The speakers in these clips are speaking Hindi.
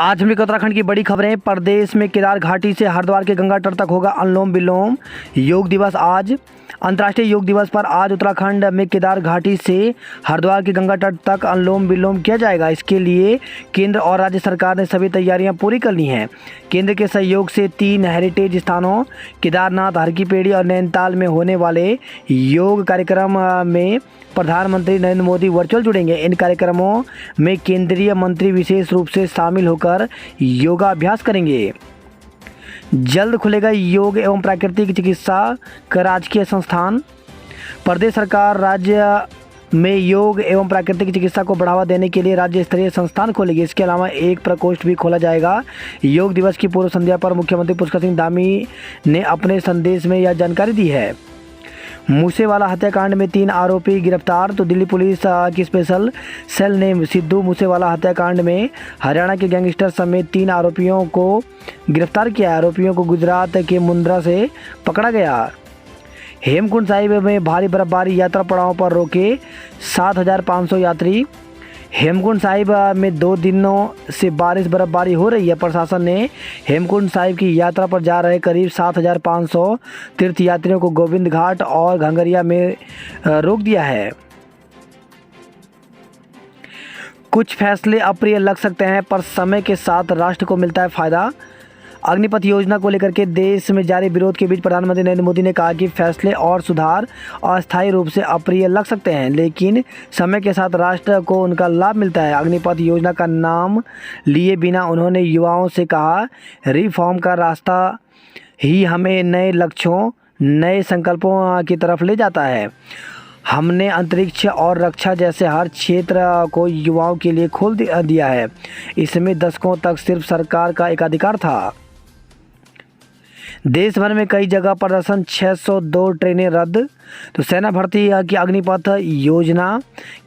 आज हम लेकर उत्तराखंड की बड़ी खबरें। प्रदेश में केदार घाटी से हरिद्वार के गंगा तट तक होगा अनुलोम विलोम योग दिवस। आज अंतर्राष्ट्रीय योग दिवस पर आज उत्तराखंड में केदार घाटी से हरिद्वार के गंगा तट तक अनुलोम विलोम किया जाएगा। इसके लिए केंद्र और राज्य सरकार ने सभी तैयारियां पूरी कर ली हैं। केंद्र के सहयोग से 3 हेरिटेज स्थानों केदारनाथ, हरकी-पैड़ी और नैनीताल में होने वाले योग कार्यक्रम में प्रधानमंत्री नरेंद्र मोदी वर्चुअल जुड़ेंगे। इन कार्यक्रमों में केंद्रीय मंत्री विशेष रूप से शामिल होकर योगाभ्यास करेंगे। जल्द खुलेगा योग एवं प्राकृतिक चिकित्सा का राजकीय संस्थान। प्रदेश सरकार राज्य में योग एवं प्राकृतिक चिकित्सा को बढ़ावा देने के लिए राज्य स्तरीय संस्थान खोलेगी। इसके अलावा एक प्रकोष्ठ भी खोला जाएगा। योग दिवस की पूर्व संध्या पर मुख्यमंत्री पुष्कर सिंह धामी ने अपने संदेश में यह जानकारी दी है। मूसेवाला हत्याकांड में 3 आरोपी गिरफ्तार। तो दिल्ली पुलिस की स्पेशल सेल ने सिद्धू मूसेवाला हत्याकांड में हरियाणा के गैंगस्टर समेत 3 आरोपियों को गिरफ्तार किया। आरोपियों को गुजरात के मुंद्रा से पकड़ा गया। हेमकुंड साहिब में भारी बर्फबारी, यात्रा पड़ाव पर रोके 7,500 यात्री। हेमकुंड साहिब में 2 दिनों से बारिश बर्फबारी हो रही है। प्रशासन ने हेमकुंड साहिब की यात्रा पर जा रहे करीब 7,500 तीर्थयात्रियों को गोविंद घाट और घंगरिया में रोक दिया है। कुछ फैसले अप्रिय लग सकते हैं, पर समय के साथ राष्ट्र को मिलता है फायदा। अग्निपथ योजना को लेकर के देश में जारी विरोध के बीच प्रधानमंत्री नरेंद्र मोदी ने कहा कि फैसले और सुधार अस्थायी रूप से अप्रिय लग सकते हैं, लेकिन समय के साथ राष्ट्र को उनका लाभ मिलता है। अग्निपथ योजना का नाम लिए बिना उन्होंने युवाओं से कहा, रिफॉर्म का रास्ता ही हमें नए लक्ष्यों, नए संकल्पों की तरफ ले जाता है। हमने अंतरिक्ष और रक्षा जैसे हर क्षेत्र को युवाओं के लिए खोल दिया है। इसमें दशकों तक सिर्फ सरकार का एकाधिकार था। देश भर में कई जगह प्रदर्शन, 602 ट्रेनें रद्द। तो सेना भर्ती की अग्निपथ योजना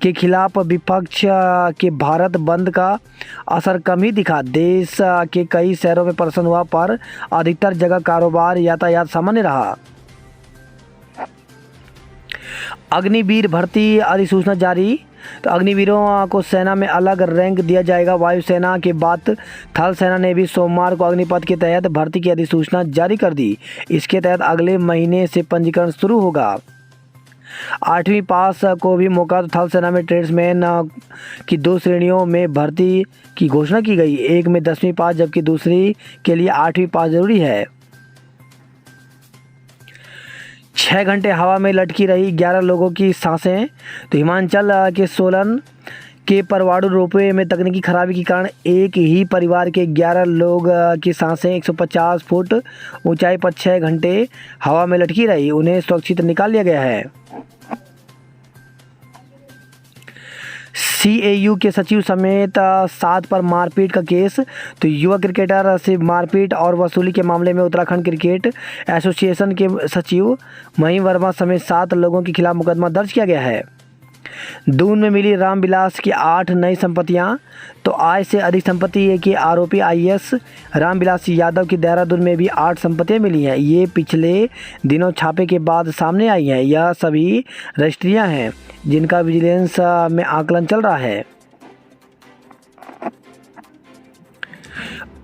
के खिलाफ विपक्ष के भारत बंद का असर कम ही दिखा। देश के कई शहरों में प्रदर्शन हुआ, पर अधिकतर जगह कारोबार, यातायात सामान्य रहा। अग्निवीर भर्ती अधिसूचना जारी। तो अग्निवीरों को सेना में अलग रैंक दिया जाएगा। वायुसेना के बाद थल सेना ने भी सोमवार को अग्निपथ के तहत भर्ती की अधिसूचना जारी कर दी। इसके तहत अगले महीने से पंजीकरण शुरू होगा। 8वीं पास को भी मौका। तो थल सेना में ट्रेड्समैन की 2 श्रेणियों में भर्ती की घोषणा की गई। एक में 10वीं पास, जबकि दूसरी के लिए 8वीं पास जरूरी है। 6 घंटे हवा में लटकी रही 11 लोगों की सांसें। तो हिमाचल के सोलन के परवाणु रोपवे में तकनीकी खराबी के कारण एक ही परिवार के 11 लोग की सांसें 150 फुट ऊंचाई पर 6 घंटे हवा में लटकी रही। उन्हें सुरक्षित निकाल लिया गया है। CAU के सचिव समेत 7 पर मारपीट का केस। तो युवा क्रिकेटर से मारपीट और वसूली के मामले में उत्तराखंड क्रिकेट एसोसिएशन के सचिव महिम वर्मा समेत 7 लोगों के खिलाफ मुकदमा दर्ज किया गया है। दून में मिली रामविलास की 8 नई संपत्तियां। तो आय से अधिक संपत्ति के आरोपी IAS रामविलास यादव की देहरादून में भी 8 संपत्तियां मिली हैं। ये पिछले दिनों छापे के बाद सामने आई हैं। यह सभी रजिस्ट्रियां हैं जिनका विजिलेंस में आकलन चल रहा है।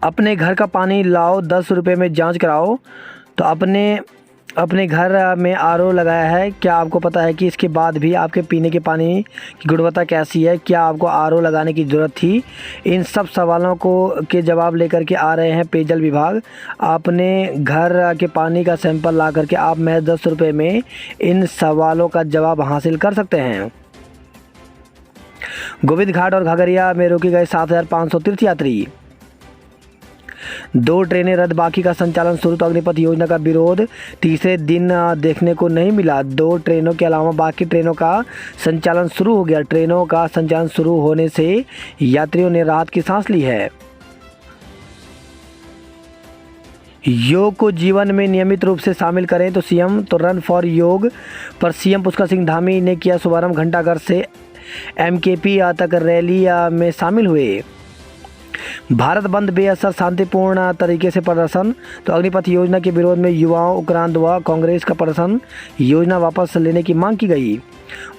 अपने घर का पानी लाओ, 10 रुपये में जांच कराओ। तो अपने घर में RO लगाया है। क्या आपको पता है कि इसके बाद भी आपके पीने के पानी की गुणवत्ता कैसी है? क्या आपको RO लगाने की ज़रूरत थी? इन सब सवालों के जवाब लेकर के आ रहे हैं पेयजल विभाग। अपने घर के पानी का सैंपल ला करके आप महज 10 रुपये में इन सवालों का जवाब हासिल कर सकते हैं। गोविंद घाट और घाघरिया में रोके गए 7,500 तीर्थयात्री। 2 ट्रेनें रद्द, बाकी का संचालन शुरू। तो अग्निपथ योजना का विरोध तीसरे दिन देखने को नहीं मिला। 2 ट्रेनों के अलावा बाकी ट्रेनों का संचालन शुरू हो गया। ट्रेनों का संचालन शुरू होने से यात्रियों ने राहत की सांस ली है। योग को जीवन में नियमित रूप से शामिल करें। तो सीएम तो रन फॉर योग पर सीएम पुष्कर सिंह धामी ने किया शुभारंभ। घंटाघर से MKP तक रैली में शामिल हुए। भारत बंद बेअसर, शांतिपूर्ण तरीके से प्रदर्शन। तो अग्निपथ योजना के विरोध में युवाओं उपरांत हुआ। कांग्रेस का प्रदर्शन, योजना वापस लेने की मांग की गई।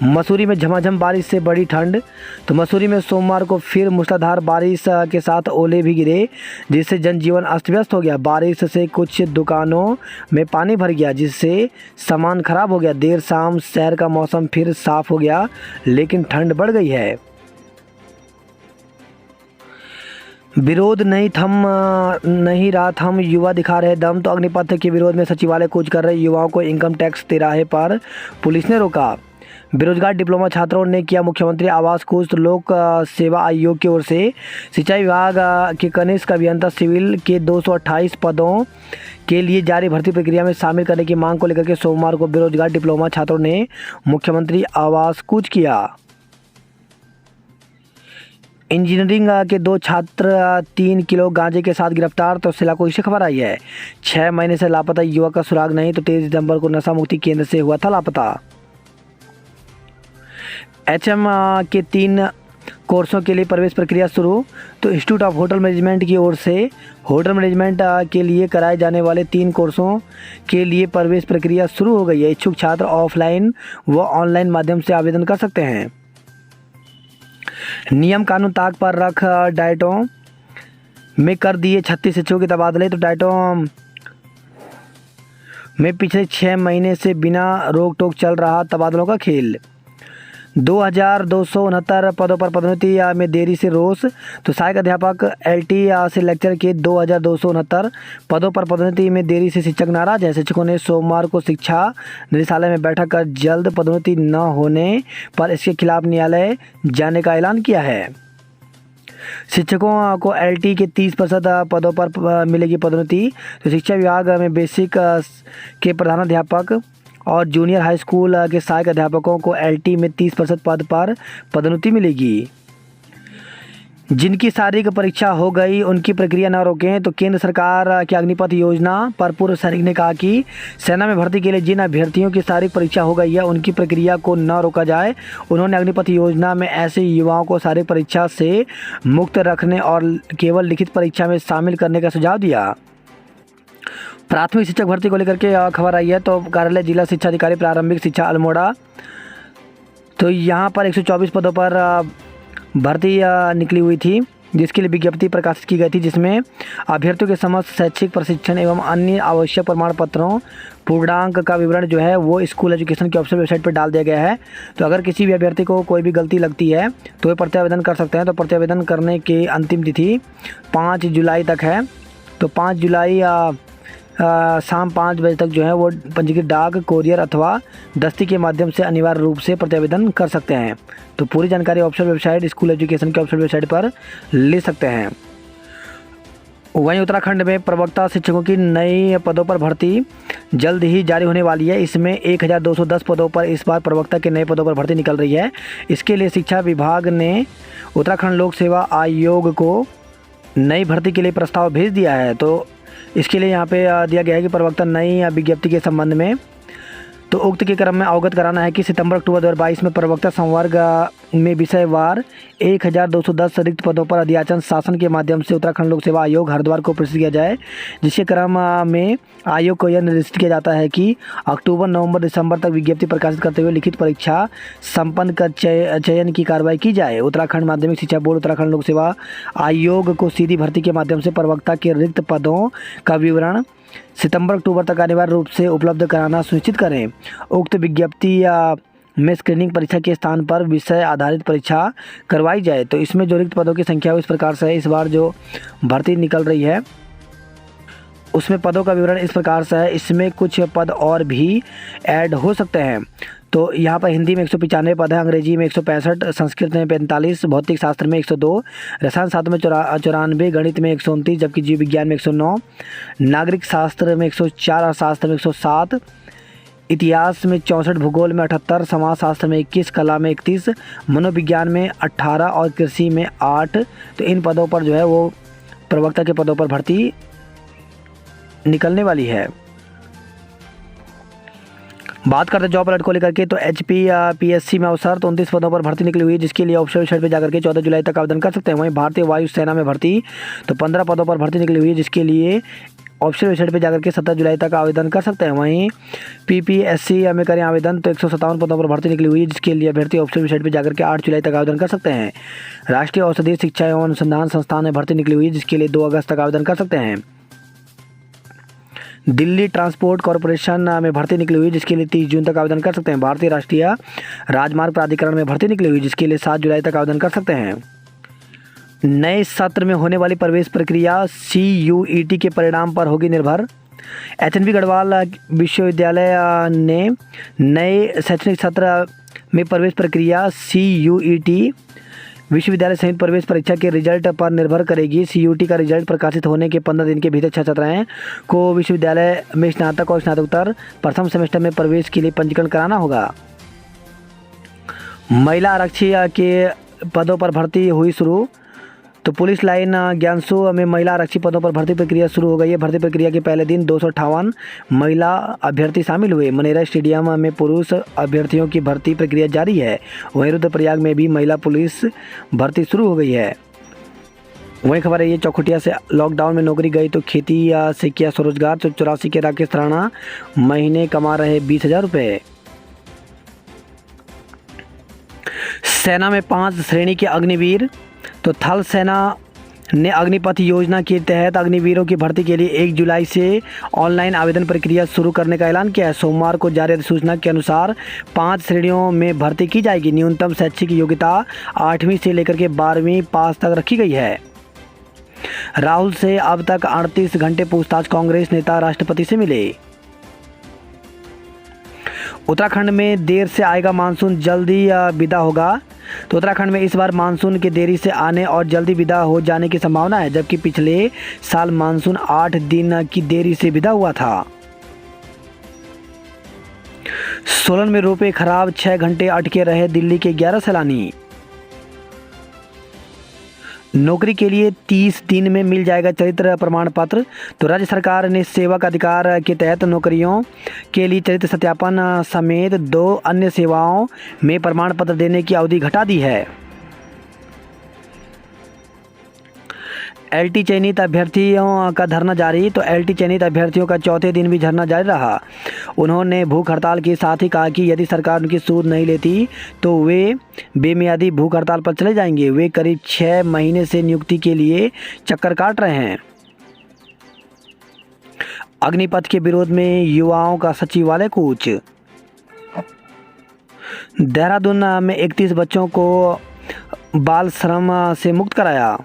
मसूरी में झमाझम बारिश से बड़ी ठंड। तो मसूरी में सोमवार को फिर मूसलाधार बारिश के साथ ओले भी गिरे, जिससे जनजीवन अस्त व्यस्त हो गया। बारिश से कुछ दुकानों में पानी भर गया, जिससे सामान खराब हो गया। देर शाम शहर का मौसम फिर साफ हो गया, लेकिन ठंड बढ़ गई है। विरोध नहीं रहा थम, युवा दिखा रहे दम। तो अग्निपथ के विरोध में सचिवालय कूच कर रहे युवाओं को इनकम टैक्स तिराहे पर पुलिस ने रोका। बेरोजगार डिप्लोमा छात्रों ने किया मुख्यमंत्री आवास कूच। तो लोक सेवा आयोग की ओर से सिंचाई विभाग के कनिष्ठ अभियंता सिविल के 228 पदों के लिए जारी भर्ती प्रक्रिया में शामिल करने की मांग को लेकर के सोमवार को बेरोजगार डिप्लोमा छात्रों ने मुख्यमंत्री आवास कूच किया। इंजीनियरिंग के 2 छात्र 3 किलो गांजे के साथ गिरफ्तार। तो सिलाकोई से खबर आई है। 6 महीने से लापता युवक का सुराग नहीं। तो 23 दिसंबर को नशा मुक्ति केंद्र से हुआ था लापता। HM के 3 कोर्सों के लिए प्रवेश प्रक्रिया शुरू। तो इंस्टीट्यूट ऑफ होटल मैनेजमेंट की ओर से होटल मैनेजमेंट के लिए कराए जाने वाले 3 कोर्सों के लिए प्रवेश प्रक्रिया शुरू हो गई है। इच्छुक छात्र ऑफलाइन व ऑनलाइन माध्यम से आवेदन कर सकते हैं। नियम कानून ताक पर रख डाइटों में कर दिए 36 शिक्षकों के तबादले। तो डाइटों में पिछले 6 महीने से बिना रोक टोक चल रहा तबादलों का खेल। 2269 पदों पर पदोन्नति में देरी से रोष। तो सहायक अध्यापक LT से लेक्चर के 2269 पदों पर पदोन्नति में देरी से शिक्षक नाराज हैं। शिक्षकों ने सोमवार को शिक्षा निदेशालय में बैठक कर जल्द पदोन्नति न होने पर इसके खिलाफ न्यायालय जाने का ऐलान किया है। शिक्षकों को LT के 30% पदों पर मिलेगी पदोन्नति। तो शिक्षा विभाग में बेसिक के प्रधानाध्यापक और जूनियर हाई स्कूल के सहायक अध्यापकों को LT में 30% पद पर पदोन्नति मिलेगी। जिनकी शारीरिक परीक्षा हो गई उनकी प्रक्रिया न रोकें। तो केंद्र सरकार की अग्निपथ योजना पर पूर्व सैनिक ने कहा कि सेना में भर्ती के लिए जिन अभ्यर्थियों की शारीरिक परीक्षा हो गई है उनकी प्रक्रिया को न रोका जाए। उन्होंने अग्निपथ योजना में ऐसे युवाओं को शारीरिक परीक्षा से मुक्त रखने और केवल लिखित परीक्षा में शामिल करने का सुझाव दिया। प्राथमिक शिक्षक भर्ती को लेकर के खबर आई है। तो कार्यालय जिला शिक्षा अधिकारी प्रारंभिक शिक्षा अल्मोड़ा, तो यहाँ पर 124 पदों पर भर्ती निकली हुई थी, जिसके लिए विज्ञप्ति प्रकाशित की गई थी, जिसमें अभ्यर्थियों के समस्त शैक्षिक प्रशिक्षण एवं अन्य आवश्यक प्रमाण पत्रों पूर्णांक का विवरण जो है वो स्कूल एजुकेशन के ऑफिशियल वेबसाइट पर डाल दिया गया है। तो अगर किसी भी अभ्यर्थी को कोई भी गलती लगती है तो वे प्रत्यावेदन कर सकते हैं। तो प्रत्यावेदन करने की अंतिम तिथि 5 जुलाई तक है। तो 5 जुलाई शाम 5 बजे तक जो है वो पंजीकृत डाक, कोरियर अथवा दस्ती के माध्यम से अनिवार्य रूप से प्रत्यावेदन कर सकते हैं। तो पूरी जानकारी ऑफिशियल वेबसाइट स्कूल एजुकेशन के ऑफिशियल वेबसाइट पर ले सकते हैं। वहीं उत्तराखंड में प्रवक्ता शिक्षकों की नई पदों पर भर्ती जल्द ही जारी होने वाली है। इसमें 1210 पदों पर इस बार प्रवक्ता के नए पदों पर भर्ती निकल रही है। इसके लिए शिक्षा विभाग ने उत्तराखंड लोक सेवा आयोग को नई भर्ती के लिए प्रस्ताव भेज दिया है। तो इसके लिए यहाँ पे दिया गया है कि प्रवक्ता नई विज्ञप्ति के संबंध में तो उक्त के क्रम में अवगत कराना है कि सितंबर-अक्टूबर 2022 में प्रवक्ता संवर्ग में विषयवार 1210 रिक्त पदों पर अध्याचन शासन के माध्यम से उत्तराखंड लोक सेवा आयोग हरिद्वार को प्रेषित किया जाए, जिसके क्रम में आयोग को यह निर्देशित किया जाता है कि अक्टूबर, नवंबर, दिसंबर तक विज्ञप्ति प्रकाशित करते हुए लिखित परीक्षा संपन्न कर चयन की कार्रवाई की जाए। उत्तराखंड माध्यमिक शिक्षा बोर्ड उत्तराखंड लोक सेवा आयोग को सीधी भर्ती के माध्यम से प्रवक्ता के रिक्त पदों का विवरण सितंबर-अक्टूबर तक अनिवार्य रूप से उपलब्ध कराना सुनिश्चित करें। उक्त विज्ञप्ति में स्क्रीनिंग परीक्षा के स्थान पर विषय आधारित परीक्षा करवाई जाए। तो इसमें जो रिक्त पदों की संख्या है इस प्रकार से है। इस बार जो भर्ती निकल रही है उसमें पदों का विवरण इस प्रकार से है। इसमें कुछ पद और भी ऐड हो सकते हैं। तो यहाँ पर हिंदी में 195 पद है, अंग्रेजी में 165, संस्कृत में 45, भौतिक शास्त्र में 102, रसायन शास्त्र में 94, गणित में 129, जबकि जीव विज्ञान में 109, नागरिक शास्त्र में 104, अर्थशास्त्र में 107, इतिहास में 64, भूगोल में 78, समाज शास्त्र में 21, कला में 31, मनोविज्ञान में 18 और कृषि में 8। तो इन पदों पर जो है वो प्रवक्ता के पदों पर भर्ती निकलने वाली है। बात करते हैं जॉब अलर्ट को लेकर के, तो HPPSC में अवसर 29 पदों पर भर्ती निकली हुई है, जिसके लिए ऑफिशियल वेबसाइट पर जाकर के 14 जुलाई तक आवेदन कर सकते हैं। वहीं भारतीय वायुसेना में भर्ती तो 15 पदों पर भर्ती निकली हुई है, जिसके लिए ऑफिशियल वेबसाइट पर जाकर के 17 जुलाई तक आवेदन कर सकते हैं। वहीं पीपीएससी में करें आवेदन तो 157 पदों पर भर्ती निकली हुई है, जिसके लिए अभ्यर्थी ऑफिशियल वेबसाइट पर जाकर के 8 जुलाई तक आवेदन कर सकते हैं। राष्ट्रीय औषधीय शिक्षा एवं अनुसंधान संस्थान में भर्ती निकली हुई है, जिसके लिए 2 अगस्त तक आवेदन कर सकते हैं। दिल्ली ट्रांसपोर्ट कॉरपोरेशन में भर्ती निकली हुई, जिसके लिए 30 जून तक आवेदन कर सकते हैं। भारतीय राष्ट्रीय राजमार्ग प्राधिकरण में भर्ती निकली हुई, जिसके लिए 7 जुलाई तक आवेदन कर सकते हैं। नए सत्र में होने वाली प्रवेश प्रक्रिया CUET के परिणाम पर होगी निर्भर। HNV गढ़वाल विश्वविद्यालय ने नए शैक्षणिक सत्र में प्रवेश प्रक्रिया CUET विश्वविद्यालय संयुक्त प्रवेश परीक्षा के रिजल्ट पर निर्भर करेगी। CUET का रिजल्ट प्रकाशित होने के 15 दिन के भीतर छात्राओं को विश्वविद्यालय में स्नातक और स्नातकोत्तर प्रथम सेमेस्टर में प्रवेश के लिए पंजीकरण कराना होगा। महिला आरक्षी के पदों पर भर्ती हुई शुरू। तो पुलिस लाइन ज्ञानसू में महिला आरक्षी पदों पर भर्ती प्रक्रिया शुरू हो गई है। भर्ती प्रक्रिया के पहले दिन 258 महिला अभ्यर्थी शामिल हुए। मनेरा स्टेडियम में पुरुष अभ्यर्थियों की भर्ती प्रक्रिया जारी है। वहीं रुद्रप्रयाग में भी महिला पुलिस भर्ती शुरू हो गई है। वहीं खबर है ये चौखुटिया से लॉकडाउन में नौकरी गई तो खेती से किया स्वरोजगार। तो 84 के राकेश राणा महीने कमा रहे 20,000 रुपये। सेना में 5 श्रेणी के अग्निवीर। तो थल सेना ने अग्निपथ योजना के तहत अग्निवीरों की भर्ती के लिए 1 जुलाई से ऑनलाइन आवेदन प्रक्रिया शुरू करने का ऐलान किया है। सोमवार को जारी अधिसूचना के अनुसार 5 श्रेणियों में भर्ती की जाएगी। न्यूनतम शैक्षिक योग्यता 8वीं से लेकर के 12वीं पास तक रखी गई है। राहुल से अब तक 38 घंटे पूछताछ। कांग्रेस नेता राष्ट्रपति से मिले। उत्तराखंड में देर से आएगा मानसून, जल्दी विदा होगा। तो उत्तराखंड में इस बार मानसून के देरी से आने और जल्दी विदा हो जाने की संभावना है, जबकि पिछले साल मानसून 8 दिन की देरी से विदा हुआ था। सोलन में रोपवे खराब, 6 घंटे अटके रहे दिल्ली के 11 सैलानी। नौकरी के लिए 30 दिन में मिल जाएगा चरित्र प्रमाण पत्र। तो राज्य सरकार ने सेवक अधिकार के तहत नौकरियों के लिए चरित्र सत्यापन समेत 2 अन्य सेवाओं में प्रमाण पत्र देने की अवधि घटा दी है। LT चयनित अभ्यर्थियों का धरना जारी। तो LT चयनित अभ्यर्थियों का चौथे दिन भी धरना जारी रहा। उन्होंने भूख हड़ताल के साथ ही कहा कि यदि सरकार उनकी सूद नहीं लेती तो वे बेमियादी भूख हड़ताल पर चले जाएंगे। वे करीब 6 महीने से नियुक्ति के लिए चक्कर काट रहे हैं। अग्निपथ के विरोध में युवाओं का सचिवालय कूच। देहरादून में 31 बच्चों को बाल श्रम से मुक्त कराया।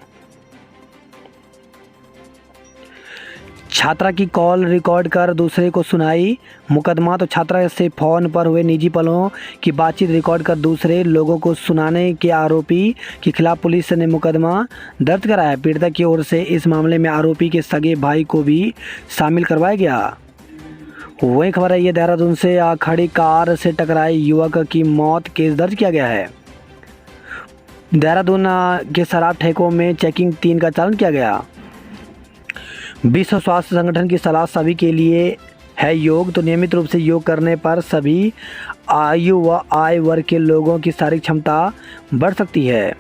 छात्रा की कॉल रिकॉर्ड कर दूसरे को सुनाई मुकदमा। तो छात्रा से फ़ोन पर हुए निजी पलों की बातचीत रिकॉर्ड कर दूसरे लोगों को सुनाने के आरोपी के खिलाफ पुलिस ने मुकदमा दर्ज कराया। पीड़िता की ओर से इस मामले में आरोपी के सगे भाई को भी शामिल करवाया गया। वही खबर है ये देहरादून से खड़ी कार से टकराए युवक की मौत, केस दर्ज किया गया है। देहरादून के शराब ठेकों में चेकिंग 3 का चालान किया गया। विश्व स्वास्थ्य संगठन की सलाह सभी के लिए है योग। तो नियमित रूप से योग करने पर सभी आयु व आय वर्ग के लोगों की शारीरिक क्षमता बढ़ सकती है।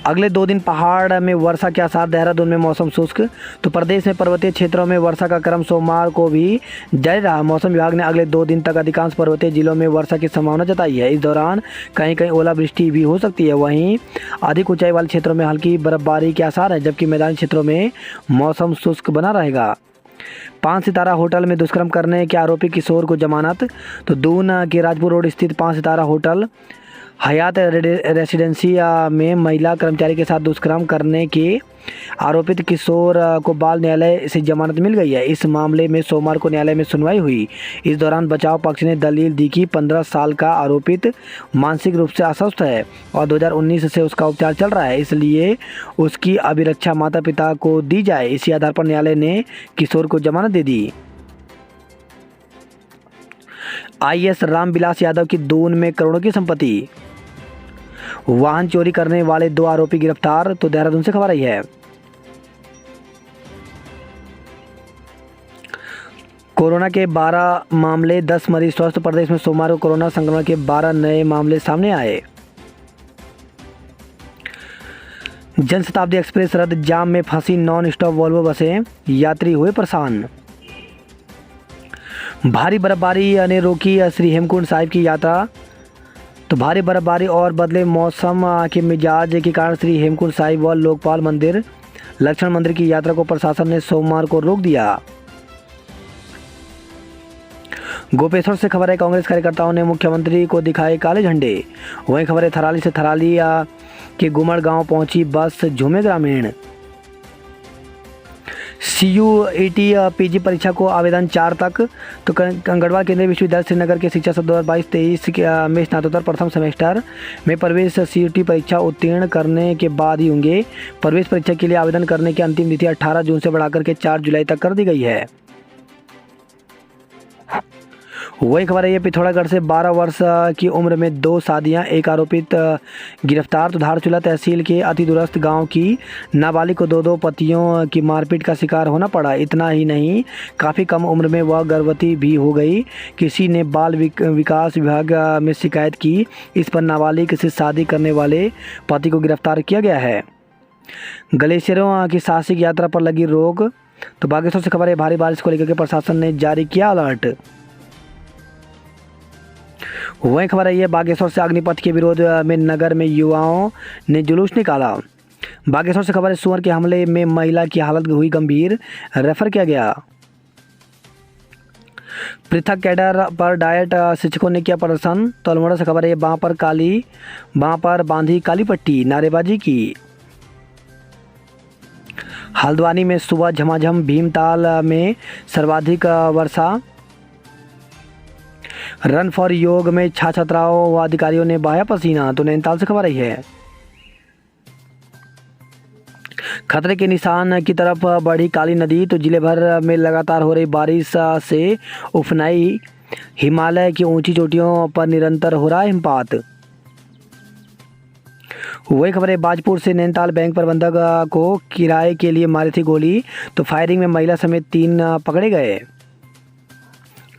अगले 2 दिन पहाड़ में वर्षा के आसार। देहरादून में मौसम शुष्क। तो प्रदेश में पर्वतीय क्षेत्रों में वर्षा का क्रम सोमवार को भी जारी रहा। मौसम विभाग ने अगले 2 दिन तक अधिकांश पर्वतीय जिलों में वर्षा की संभावना जताई है। इस दौरान कहीं कहीं ओलावृष्टि भी हो सकती है। वहीं अधिक ऊंचाई वाले क्षेत्रों में हल्की बर्फबारी के आसार है, जबकि मैदानी क्षेत्रों में मौसम शुष्क बना रहेगा। 5 सितारा होटल में दुष्कर्म करने के आरोपी किशोर को जमानत। तो दून के राजपुर रोड स्थित 5 सितारा होटल हयात रेसिडेंसी में महिला कर्मचारी के साथ दुष्कर्म करने के आरोपित किशोर को बाल न्यायालय से जमानत मिल गई है। इस मामले में सोमवार को न्यायालय में सुनवाई हुई। इस दौरान बचाव पक्ष ने दलील दी कि 15 साल का आरोपित मानसिक रूप से अस्वस्थ है और 2019 से उसका उपचार चल रहा है, इसलिए उसकी अभिरक्षा माता पिता को दी जाए। इसी आधार पर न्यायालय ने किशोर को जमानत दे दी। IAS रामविलास यादव की दून में करोड़ों की संपत्ति। वाहन चोरी करने वाले 2 आरोपी गिरफ्तार। तो देहरादून से खबर आई है। कोरोना के 12 मामले, 10 मरीज स्वस्थ। प्रदेश में सोमवार को कोरोना संक्रमण के 12 नए मामले सामने आए। जनशताब्दी एक्सप्रेस रद्द, जाम में फंसी नॉन स्टॉप वोल्वो बसें, यात्री हुए परेशान। भारी बर्फबारी ने रोकी श्री हेमकुंड साहिब की यात्रा। तो भारी बर्फबारी और बदले मौसम के मिजाज के कारण श्री हेमकुंड साहिब व लोकपाल मंदिर लक्ष्मण मंदिर की यात्रा को प्रशासन ने सोमवार को रोक दिया। गोपेश्वर से खबर है, कांग्रेस कार्यकर्ताओं ने मुख्यमंत्री को दिखाए काले झंडे। वहीं खबर है, थराली से थराली के गुमड़ गांव पहुंची बस, झूमे ग्रामीण। CUET PG परीक्षा को आवेदन 4 तक। तो गढ़वाल केंद्रीय विश्वविद्यालय श्रीनगर के शिक्षा सत्र 2022-23 में स्नातकोत्तर प्रथम सेमेस्टर में प्रवेश CUET परीक्षा उत्तीर्ण करने के बाद ही होंगे। प्रवेश परीक्षा के लिए आवेदन करने की अंतिम तिथि 18 जून से बढ़ाकर के 4 जुलाई तक कर दी गई है। वही खबर है, ये पिथौरागढ़ से 12 वर्ष की उम्र में 2 शादियां, एक आरोपित गिरफ्तार। तो धारचूला तहसील के अति दूरस्थ गांव की नाबालिग को 2 पतियों की मारपीट का शिकार होना पड़ा। इतना ही नहीं, काफ़ी कम उम्र में वह गर्भवती भी हो गई। किसी ने बाल विकास विभाग में शिकायत की। इस पर नाबालिग से शादी करने वाले पति को गिरफ्तार किया गया है। ग्लेशियरों की साहसिक यात्रा पर लगी रोक। तो बागेश्वर से खबर है, भारी बारिश को लेकर के प्रशासन ने जारी किया अलर्ट। वही खबर है, ये बागेश्वर से अग्निपथ के विरोध में नगर में युवाओं ने जुलूस निकाला। बागेश्वर से खबर है, सुअर के हमले में महिला की हालत हुई गंभीर, रेफर किया गया। पृथक कैडर पर डाइट शिक्षकों ने किया प्रदर्शन। तो अल्मोड़ा से खबर है, बांह पर बांधी काली पट्टी, नारेबाजी की। हल्द्वानी में सुबह झमाझम, भीमताल में सर्वाधिक वर्षा। रन फॉर योग में छात्राओं व अधिकारियों ने बहाया पसीना। तो नैनीताल से खबर आई है, खतरे के निशान की तरफ बढ़ी काली नदी। तो जिले भर में लगातार हो रही बारिश से उफनाई। हिमालय की ऊंची चोटियों पर निरंतर हो रहा है हिमपात। वही खबर है, बाजपुर से नैनीताल बैंक प्रबंधक को किराए के लिए मारी थी गोली। तो फायरिंग में महिला समेत 3 पकड़े गए।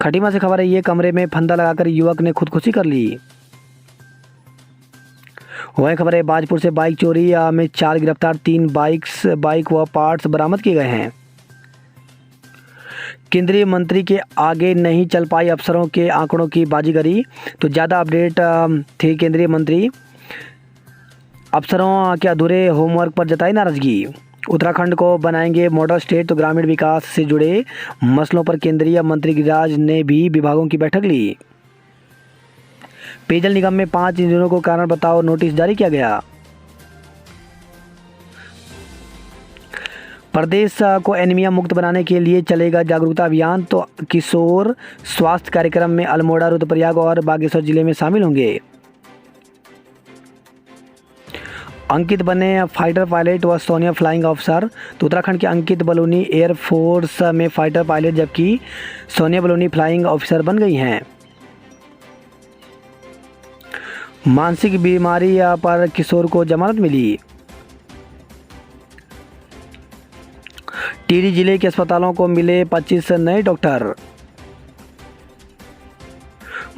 खटीमा से खबर है, ये कमरे में फंदा लगाकर युवक ने खुदकुशी कर ली। वही खबर है, बाजपुर से बाइक चोरी में 4 गिरफ्तार, 3 बाइक व पार्ट्स बरामद किए गए हैं। केंद्रीय मंत्री के आगे नहीं चल पाई अफसरों के आंकड़ों की बाजीगरी। तो ज़्यादा अपडेट थे केंद्रीय मंत्री, अफसरों के अधूरे होमवर्क पर जताई नाराजगी। उत्तराखंड को बनाएंगे मॉडल स्टेट। तो ग्रामीण विकास से जुड़े मसलों पर केंद्रीय मंत्री गिरिराज ने भी विभागों की बैठक ली। पेयजल निगम में 5 इंजीनियरों को कारण बताओ नोटिस जारी किया गया। प्रदेश को एनीमिया मुक्त बनाने के लिए चलेगा जागरूकता अभियान। तो किशोर स्वास्थ्य कार्यक्रम में अल्मोड़ा, रुद्रप्रयाग और बागेश्वर जिले में शामिल होंगे। अंकित बने फाइटर पायलट व सोनिया फ्लाइंग ऑफिसर। तो उत्तराखंड के अंकित बलूनी एयरफोर्स में फाइटर पायलट, जबकि सोनिया बलूनी फ्लाइंग ऑफिसर बन गई हैं। मानसिक बीमारी पर किशोर को जमानत मिली। टिहरी जिले के अस्पतालों को मिले 25 नए डॉक्टर।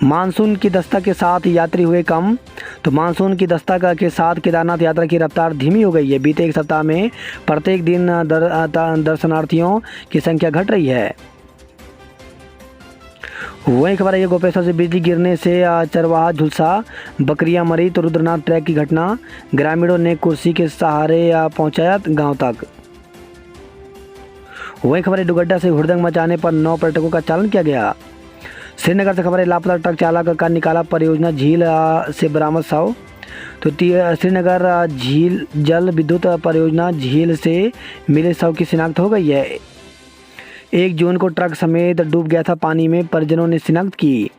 मानसून की दस्तक के साथ यात्री हुए कम। तो मानसून की दस्तक के साथ केदारनाथ यात्रा की रफ्तार धीमी हो गई है। बीते एक सप्ताह में प्रत्येक दिन दर्शनार्थियों की संख्या घट रही है। वही खबर है, ये गोपेश्वर से बिजली गिरने से चरवाहा झुलसा, बकरियां मरी। तो रुद्रनाथ ट्रैक की घटना, ग्रामीणों ने कुर्सी के सहारे पहुंचाया गांव तक। वही खबर है, डुगड्डा से हुड़दंग मचाने पर 9 पर्यटकों का चालान किया गया। श्रीनगर से खबर है, लापता ट्रक चालक का निकाला परियोजना झील से बरामद शव। तो श्रीनगर झील जल विद्युत परियोजना झील से मिले शव की शिनाख्त हो गई है। 1 जून को ट्रक समेत डूब गया था पानी में, परिजनों ने शिनाख्त की।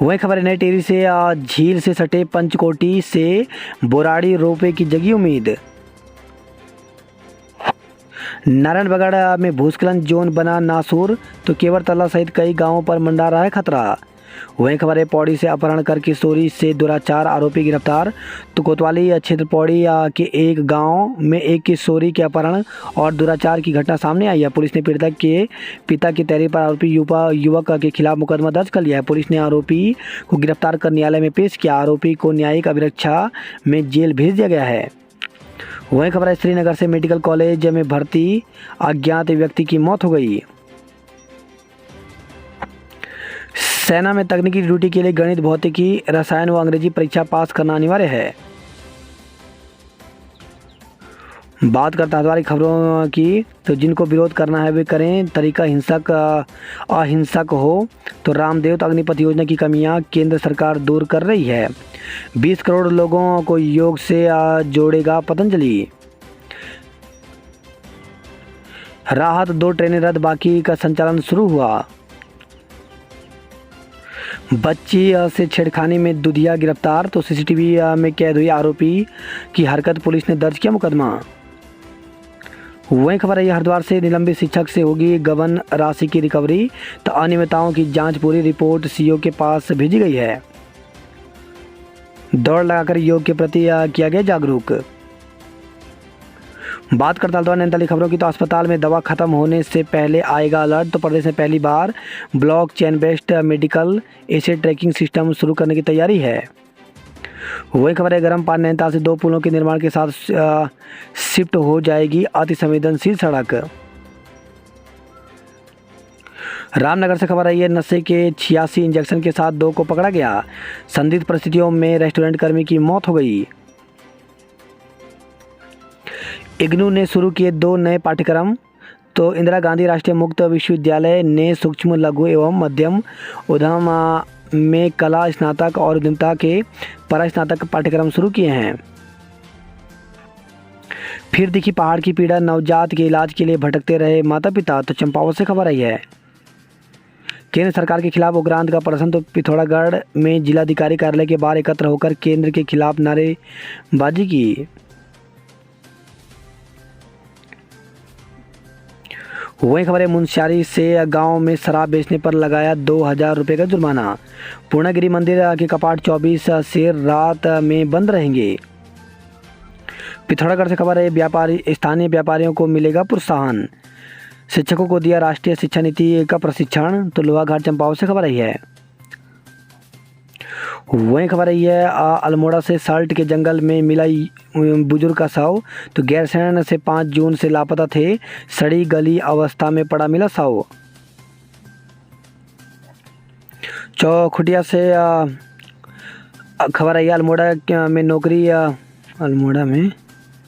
वही खबर है, नई टिहरी से झील से सटे पंचकोटी से बोराड़ी रोपवे की जगी उम्मीद। नारायणबगड़ में भूस्खलन जोन बना नासूर। तो केवरतला सहित कई गांवों पर मंडरा रहा है खतरा। वहीं खबर है पौड़ी से अपहरण कर किशोरी से दुराचार आरोपी गिरफ्तार। तो कोतवाली क्षेत्र पौड़ी के एक गांव में एक किशोरी के अपहरण और दुराचार की घटना सामने आई है। पुलिस ने पीड़िता के पिता की तहरीर पर आरोपी युवक के खिलाफ मुकदमा दर्ज कर लिया है। पुलिस ने आरोपी को गिरफ्तार कर न्यायालय में पेश किया। आरोपी को न्यायिक अभिरक्षा में जेल भेज दिया गया है। वहीं खबर है श्रीनगर से मेडिकल कॉलेज में भर्ती अज्ञात व्यक्ति की मौत हो गई। सेना में तकनीकी ड्यूटी के लिए गणित, भौतिकी, रसायन व अंग्रेजी परीक्षा पास करना अनिवार्य है। बात करते हैं हरिद्वार की खबरों की, तो जिनको विरोध करना है वे करें, तरीका हिंसक अहिंसक हो। तो रामदेव तो अग्निपथ योजना की कमियां केंद्र सरकार दूर कर रही है। 20 करोड़ लोगों को योग से जोड़ेगा पतंजलि। राहत 2 ट्रेनें रद्द, बाकी का संचालन शुरू हुआ। बच्ची से छेड़खानी में दुधिया गिरफ्तार। तो सीसीटीवी में कैद हुई आरोपी की हरकत, पुलिस ने दर्ज किया मुकदमा। वहीं खबर है हरिद्वार से निलंबित शिक्षक से होगी गबन राशि की रिकवरी। तो अनियमितताओं की जांच पूरी रिपोर्ट सीओ के पास भेजी गई है। दौड़ लगाकर योग के प्रति किया गया जागरूक। बात करते हैं नैनीताल की खबरों की, तो अस्पताल में दवा खत्म होने से पहले आएगा अलर्ट। तो प्रदेश में पहली बार block chain based medical asset tracking system शुरू करने की तैयारी है। वही खबर है गर्म पानी नैनीताल से 2 पुलों के निर्माण के साथ शिफ्ट हो जाएगी अति संवेदनशील सड़क। रामनगर से खबर आई है नशे के 86 इंजेक्शन के साथ 2 को पकड़ा गया। संदिग्ध परिस्थितियों में रेस्टोरेंट कर्मी की मौत हो गई। इग्नू ने शुरू किए 2 नए पाठ्यक्रम। तो इंदिरा गांधी राष्ट्रीय मुक्त विश्वविद्यालय ने सूक्ष्म लघु एवं मध्यम उद्यम में कला स्नातक और उद्यमिता के परास्नातक पाठ्यक्रम शुरू किए हैं। फिर दिखी पहाड़ की पीड़ा, नवजात के इलाज के लिए भटकते रहे माता पिता। तो चंपावत से खबर आई है केंद्र सरकार के खिलाफ उग्रांत का प्रदर्शन। तो पिथौरागढ़ में जिलाधिकारी कार्यालय के बाहर एकत्र होकर केंद्र के खिलाफ नारेबाजी की। वहीं खबर है मुंशियारी से गांव में शराब बेचने पर लगाया 2000 रुपये का जुर्माना। पूर्णागिरि मंदिर के कपाट 24 से रात में बंद रहेंगे। पिथौरागढ़ से खबर है व्यापारी स्थानीय व्यापारियों को मिलेगा प्रोत्साहन। शिक्षकों को दिया राष्ट्रीय शिक्षा नीति का प्रशिक्षण। तो लोहाघाट चंपावत से खबर आई है। वहीं खबर आई है अल्मोड़ा से साल्ट के जंगल में मिला बुजुर्ग का शव। तो गैरसैंण से 5 जून से लापता थे, सड़ी गली अवस्था में पड़ा मिला शव। चौखुटिया से खबर आई अल्मोड़ा में नौकरी अल्मोड़ा में